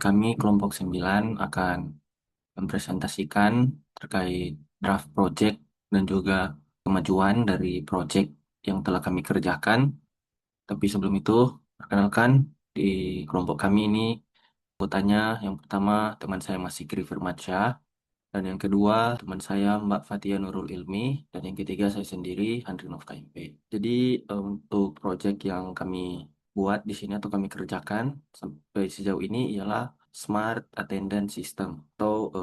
Kami kelompok 9 akan mempresentasikan terkait draft project dan juga kemajuan dari project yang telah kami kerjakan. Tapi sebelum itu, perkenalkan di kelompok kami ini anggotanya yang pertama teman saya Mas Sikri Firmansyah, dan yang kedua teman saya Mbak Fatia Nurul Ilmi, dan yang ketiga saya sendiri Andri Nov KMP. Jadi untuk project yang kami buat di sini atau kami kerjakan sampai sejauh ini ialah Smart Attendance System atau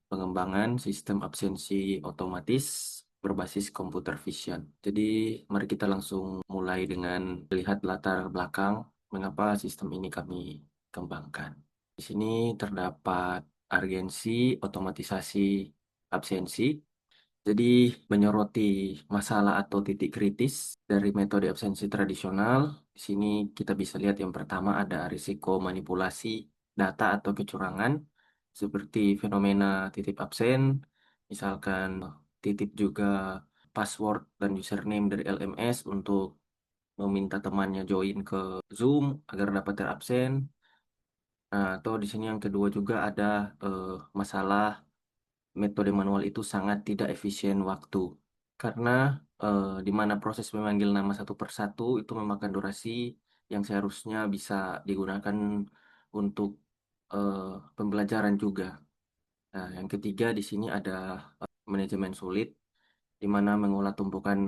pengembangan sistem absensi otomatis berbasis computer vision. Jadi mari kita langsung mulai dengan melihat latar belakang mengapa sistem ini kami kembangkan. Di sini terdapat urgensi otomatisasi absensi. Jadi menyoroti masalah atau titik kritis dari metode absensi tradisional. Di sini kita bisa lihat yang pertama ada risiko manipulasi data atau kecurangan seperti fenomena titip absen, misalkan titip juga password dan username dari LMS untuk meminta temannya join ke Zoom agar dapat terabsen. Nah, atau di sini yang kedua juga ada eh, masalah metode manual itu sangat tidak efisien waktu karena di mana proses memanggil nama satu persatu itu memakan durasi yang seharusnya bisa digunakan untuk eh, pembelajaran juga. Nah, yang ketiga di sini ada manajemen sulit di mana mengolah tumpukan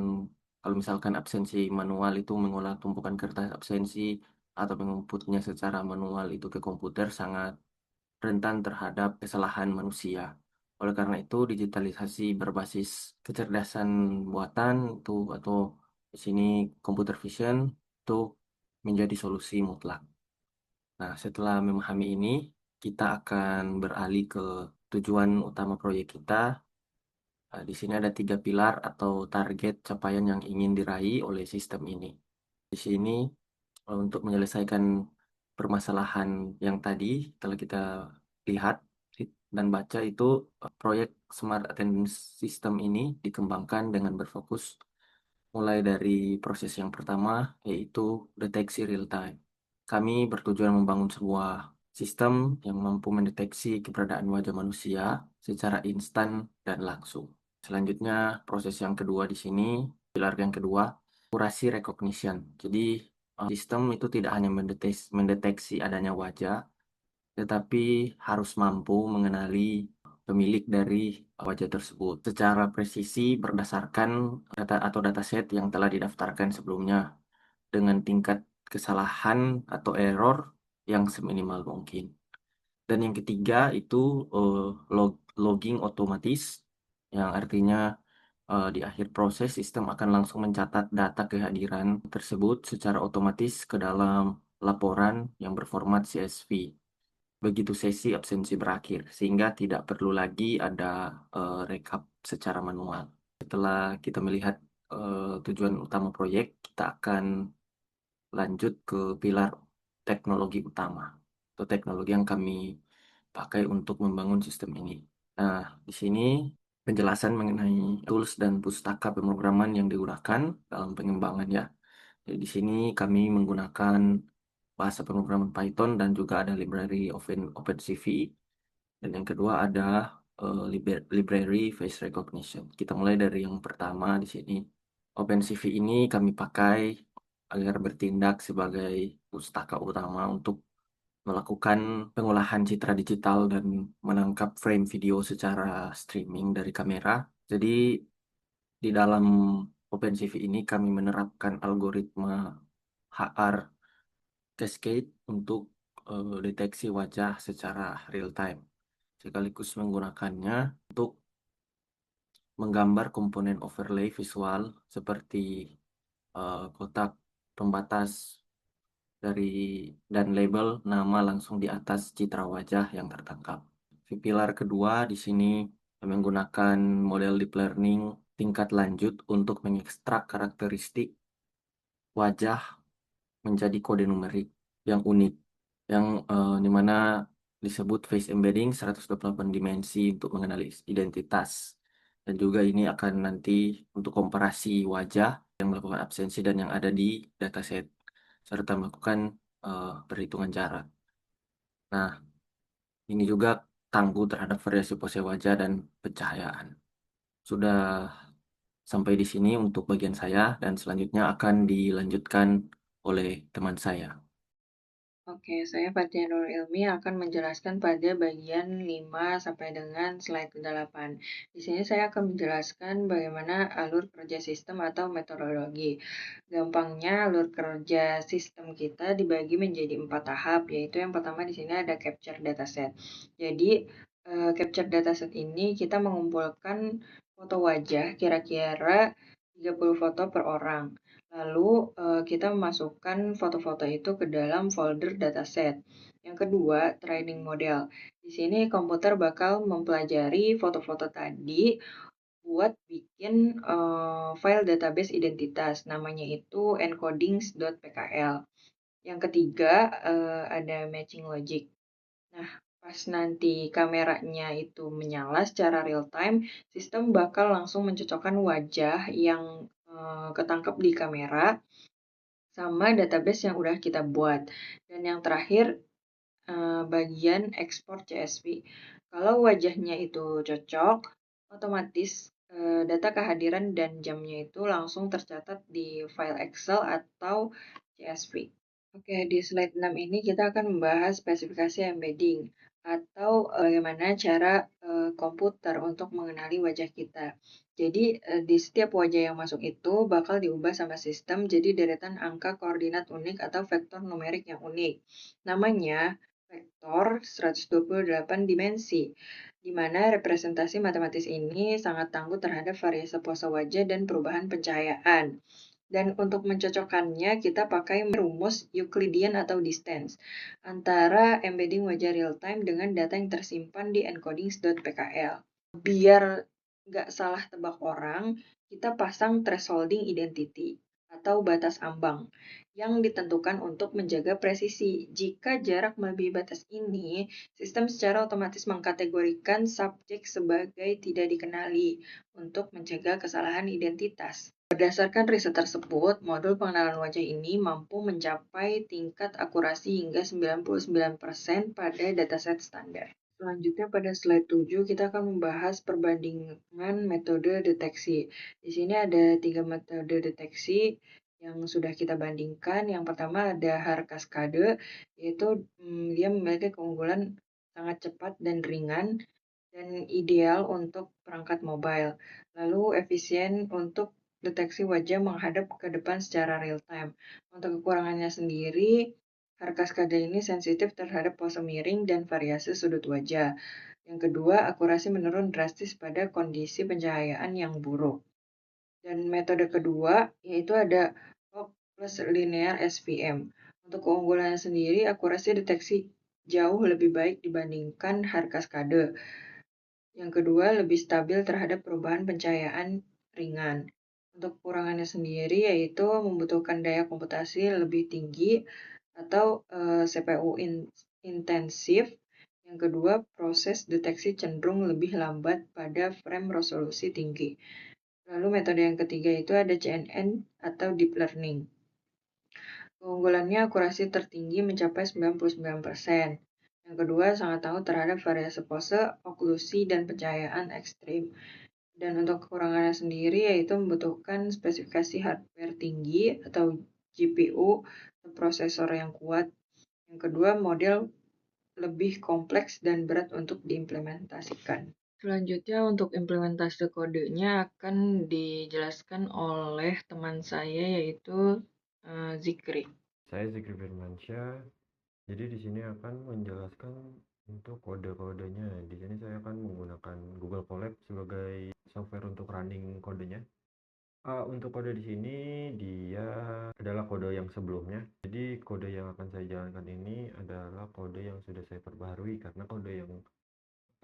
kalau misalkan absensi manual itu mengolah tumpukan kertas absensi atau menginputnya secara manual itu ke komputer sangat rentan terhadap kesalahan manusia. Oleh karena itu, digitalisasi berbasis kecerdasan buatan itu atau di sini computer vision itu menjadi solusi mutlak. Nah, setelah memahami ini, kita akan beralih ke tujuan utama proyek kita. Di sini ada tiga pilar atau target capaian yang ingin diraih oleh sistem ini. Di sini untuk menyelesaikan permasalahan yang tadi telah kita lihat dan baca itu proyek Smart Attendance System ini dikembangkan dengan berfokus mulai dari proses yang pertama yaitu deteksi real time. Kami bertujuan membangun sebuah sistem yang mampu mendeteksi keberadaan wajah manusia secara instan dan langsung. Selanjutnya, proses yang kedua di sini, pilar yang kedua, akurasi recognition. Jadi, sistem itu tidak hanya mendeteksi adanya wajah, tetapi harus mampu mengenali pemilik dari wajah tersebut secara presisi berdasarkan data atau dataset yang telah didaftarkan sebelumnya dengan tingkat kesalahan atau error yang seminimal mungkin. Dan yang ketiga itu eh, logging otomatis yang artinya di akhir proses sistem akan langsung mencatat data kehadiran tersebut secara otomatis ke dalam laporan yang berformat CSV begitu sesi absensi berakhir, sehingga tidak perlu lagi ada rekap secara manual. Setelah kita melihat tujuan utama proyek, kita akan lanjut ke pilar teknologi utama atau teknologi yang kami pakai untuk membangun sistem ini. Nah, di sini penjelasan mengenai tools dan pustaka pemrograman yang digunakan dalam pengembangan ya. Jadi di sini kami menggunakan bahasa pemrograman Python dan juga ada library OpenCV. Dan yang kedua ada library face recognition. Kita mulai dari yang pertama di sini. OpenCV ini kami pakai agar bertindak sebagai pustaka utama untuk melakukan pengolahan citra digital dan menangkap frame video secara streaming dari kamera. Jadi di dalam OpenCV ini kami menerapkan algoritma HR Cascade untuk deteksi wajah secara real time, sekaligus menggunakannya untuk menggambar komponen overlay visual seperti kotak pembatas dari dan label nama langsung di atas citra wajah yang tertangkap. Di pilar kedua di sini menggunakan model deep learning tingkat lanjut untuk mengekstrak karakteristik wajah menjadi kode numerik yang unik, yang dimana disebut face embedding 128 dimensi untuk mengenali identitas. Dan juga ini akan nanti untuk komparasi wajah yang melakukan absensi dan yang ada di dataset, serta melakukan perhitungan jarak. Nah, Ini juga tangguh terhadap variasi pose wajah dan pencahayaan. Sudah sampai di sini untuk bagian saya dan selanjutnya akan dilanjutkan oleh teman saya. Oke, saya Fatia Nur Ilmi akan menjelaskan pada bagian 5 sampai dengan slide ke-8. Di sini saya akan menjelaskan bagaimana alur kerja sistem atau metodologi. Gampangnya, alur kerja sistem kita dibagi menjadi 4 tahap, yaitu yang pertama di sini ada capture dataset. Jadi, capture dataset ini kita mengumpulkan foto wajah kira-kira 30 foto per orang. Lalu kita memasukkan foto-foto itu ke dalam folder dataset. Yang kedua, training model. Di sini komputer bakal mempelajari foto-foto tadi buat bikin file database identitas. Namanya itu encodings.pkl. Yang ketiga, ada matching logic. Nah, pas nanti kameranya itu menyala secara real time, sistem bakal langsung mencocokkan wajah yang ketangkep di kamera sama database yang udah kita buat. Dan yang terakhir, bagian ekspor CSV. Kalau wajahnya itu cocok, otomatis data kehadiran dan jamnya itu langsung tercatat di file Excel atau CSV. Oke, di slide 6 ini kita akan membahas spesifikasi embedding atau bagaimana cara komputer untuk mengenali wajah kita. Jadi, di setiap wajah yang masuk itu bakal diubah sama sistem jadi deretan angka koordinat unik atau vektor numerik yang unik. Namanya vektor 128 dimensi, di mana representasi matematis ini sangat tangguh terhadap variasi pose wajah dan perubahan pencahayaan. Dan untuk mencocokkannya, kita pakai rumus Euclidean atau distance antara embedding wajah real time dengan data yang tersimpan di encodings.pkl. Biar nggak salah tebak orang, kita pasang thresholding identity atau batas ambang yang ditentukan untuk menjaga presisi. Jika jarak melebihi batas ini, sistem secara otomatis mengkategorikan subjek sebagai tidak dikenali untuk mencegah kesalahan identitas. Berdasarkan riset tersebut, modul pengenalan wajah ini mampu mencapai tingkat akurasi hingga 99% pada dataset standar. Selanjutnya pada slide 7 kita akan membahas perbandingan metode deteksi. Di sini ada 3 metode deteksi yang sudah kita bandingkan. Yang pertama ada HAR Cascade, yaitu dia memiliki keunggulan sangat cepat dan ringan dan ideal untuk perangkat mobile. Lalu efisien untuk deteksi wajah menghadap ke depan secara real time. Untuk kekurangannya sendiri, Cascade ini sensitif terhadap pose miring dan variasi sudut wajah. Yang kedua, akurasi menurun drastis pada kondisi pencahayaan yang buruk. Dan metode kedua yaitu ada log plus linear SVM. Untuk keunggulannya sendiri, akurasi deteksi jauh lebih baik dibandingkan Cascade. Yang kedua, lebih stabil terhadap perubahan pencahayaan ringan. Untuk kekurangannya sendiri yaitu membutuhkan daya komputasi lebih tinggi atau CPU intensif. Yang kedua, proses deteksi cenderung lebih lambat pada frame resolusi tinggi. Lalu metode yang ketiga itu ada CNN atau Deep Learning. Keunggulannya akurasi tertinggi mencapai 99%. Yang kedua, sangat tahu terhadap variasi pose, oklusi, dan pencahayaan ekstrim. Dan untuk kekurangannya sendiri yaitu membutuhkan spesifikasi hardware tinggi atau GPU, prosesor yang kuat. Yang kedua, model lebih kompleks dan berat untuk diimplementasikan. Selanjutnya untuk implementasi kodenya akan dijelaskan oleh teman saya yaitu Zikri. Saya Zikri Firmansyah. Jadi di sini akan menjelaskan untuk kode-kodenya. Di sini saya akan menggunakan Google Colab sebagai software untuk running kodenya. Untuk kode di sini dia adalah kode yang sebelumnya. Jadi kode yang akan saya jalankan ini adalah kode yang sudah saya perbaharui karena kode yang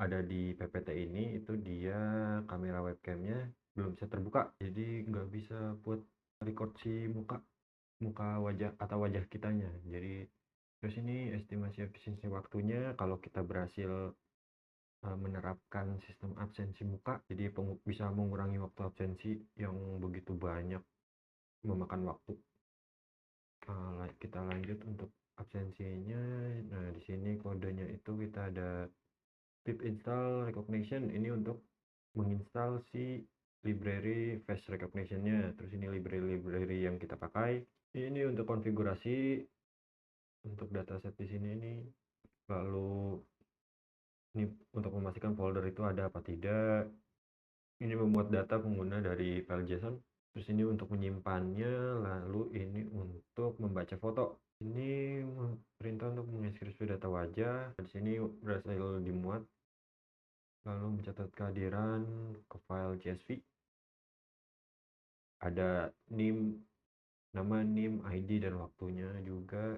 ada di PPT ini itu dia kamera webcamnya belum bisa terbuka. Jadi nggak bisa buat record si muka wajah atau wajah kitanya. Jadi terus ini estimasi efisiensi waktunya kalau kita berhasil menerapkan sistem absensi muka, jadi bisa mengurangi waktu absensi yang begitu banyak memakan waktu. Kita lanjut untuk absensinya. Nah, di sini kodenya itu kita ada pip install recognition, ini untuk menginstal si library face recognition-nya. Terus ini library yang kita pakai. Ini untuk konfigurasi untuk dataset di sini ini. Lalu ini untuk memastikan folder itu ada apa tidak. Ini memuat data pengguna dari file JSON. Terus ini untuk menyimpannya, lalu ini untuk membaca foto. Ini perintah untuk mengekskripsi data wajah. Di sini berhasil dimuat. Lalu mencatat kehadiran ke file CSV. Ada NIM, nama, NIM, ID, dan waktunya juga.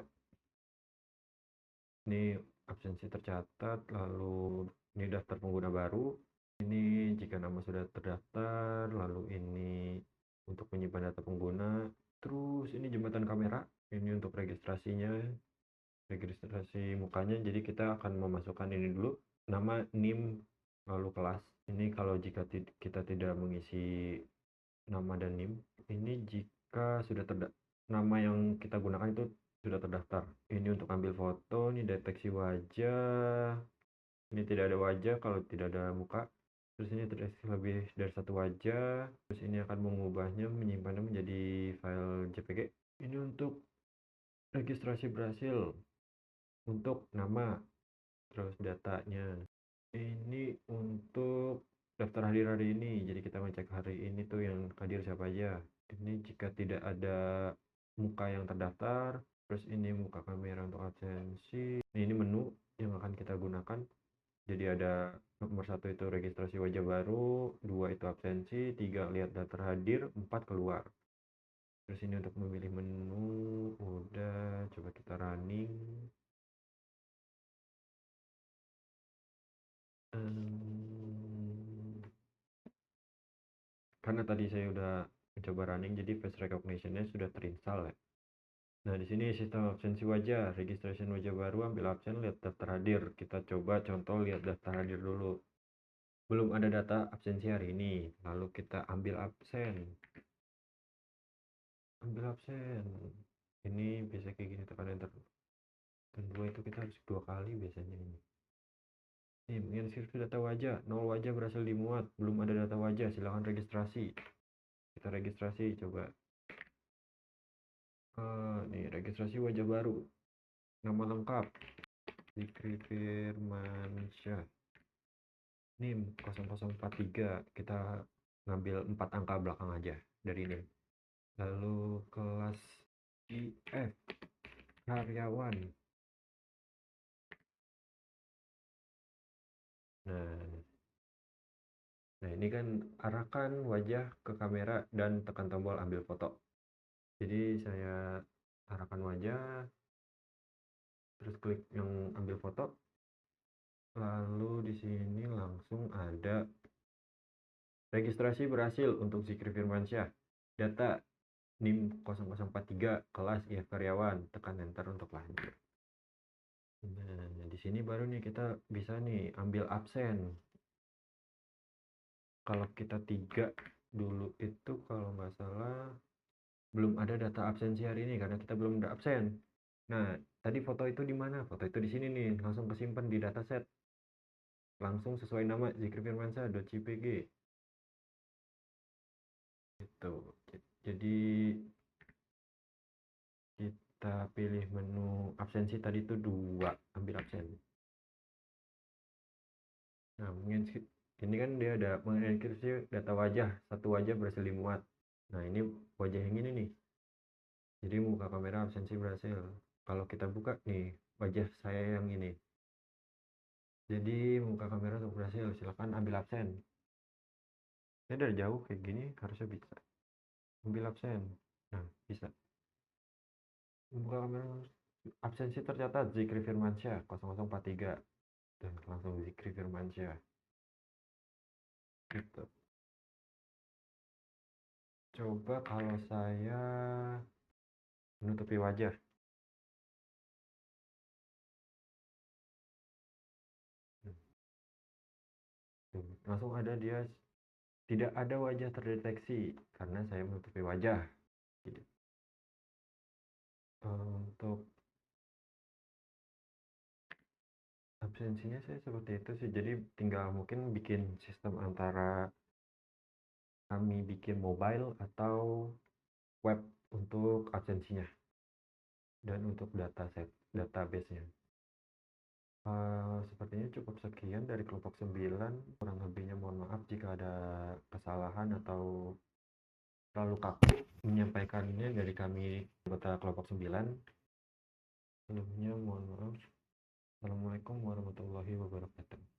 Ini absensi tercatat, lalu ini daftar pengguna baru. Ini jika nama sudah terdaftar, lalu ini untuk menyimpan data pengguna. Terus ini jembatan kamera, ini untuk registrasinya, registrasi mukanya. Jadi kita akan memasukkan ini dulu, nama, NIM, lalu kelas. Ini kalau jika kita tidak mengisi nama dan NIM. Ini jika sudah nama yang kita gunakan itu sudah terdaftar. Ini untuk ambil foto, ini deteksi wajah. Ini tidak ada wajah kalau tidak ada muka. Terus ini terdeteksi lebih dari satu wajah. Terus ini akan mengubahnya, menyimpannya menjadi file JPG. Ini untuk registrasi berhasil untuk nama, terus datanya. Ini untuk daftar hadir hari ini. Jadi kita ngecek hari ini tuh yang hadir siapa aja. Ini jika tidak ada muka yang terdaftar. Terus ini muka kamera untuk absensi. Ini menu yang akan kita gunakan. Jadi ada nomor 1 itu registrasi wajah baru, 2 itu absensi, 3 lihat daftar hadir, 4 keluar. Terus ini untuk memilih menu, udah, coba kita running. Karena tadi saya udah mencoba running, jadi face recognition-nya sudah terinstall ya. Nah, di sini sistem absensi wajah, registration wajah baru, ambil absen, lihat daftar hadir. Kita coba contoh lihat daftar hadir dulu. Belum ada data absensi hari ini, lalu kita ambil absen. Ambil absen. Ini biasa kayak gini, tekan enter. Dan 2 itu kita harus 2 kali biasanya ini. Nih, menginskripsi data wajah, 0 wajah berhasil dimuat, belum ada data wajah, silakan registrasi. Kita registrasi, coba. Nih, registrasi wajah baru. Nama lengkap, Zikri Firmansyah. NIM 0043. Kita ngambil 4 angka belakang aja dari NIM. Lalu kelas IF, karyawan. Nah, ini kan arahkan wajah ke kamera dan tekan tombol ambil foto. Jadi saya arahkan wajah, terus klik yang ambil foto. Lalu di sini langsung ada registrasi berhasil untuk Zikri Firmansyah. Data NIM 0043, kelas IF karyawan, tekan enter untuk lanjut. Nah, di sini baru nih kita bisa nih ambil absen. Kalau kita 3 dulu itu kalau nggak salah belum ada data absensi hari ini karena kita belum ada absen. Nah, tadi foto itu di mana? Foto itu di sini nih, langsung kesimpan di dataset. Langsung sesuai nama Zikri Firmansyah.jpg. Gitu. Jadi kita pilih menu absensi tadi itu 2, ambil absen. Nah, ini kan dia ada mengekskripsi data wajah, 1 wajah berhasil dimuat. Nah, ini wajah yang ini nih. Jadi muka kamera absensi berhasil. Kalau kita buka nih, wajah saya yang ini. Jadi muka kamera untuk berhasil, silakan ambil absen. Ini dari jauh kayak gini harusnya bisa. Ambil absen. Nah, bisa. Muka kamera absensi tercatat Zikri Firmansyah 0043. Dan langsung Zikri Firmansyah. Gitu. Coba kalau saya menutupi wajah. Langsung ada dia tidak ada wajah terdeteksi karena saya menutupi wajah. Jadi, untuk absensinya saya seperti itu sih, jadi tinggal mungkin bikin sistem antara kami bikin mobile atau web untuk absensinya dan untuk database-nya. Sepertinya cukup sekian dari kelompok 9. Kurang lebihnya mohon maaf jika ada kesalahan atau terlalu kaku menyampaikannya dari kami anggota kelompok 9. Sebelumnya mohon maaf. Assalamualaikum warahmatullahi wabarakatuh.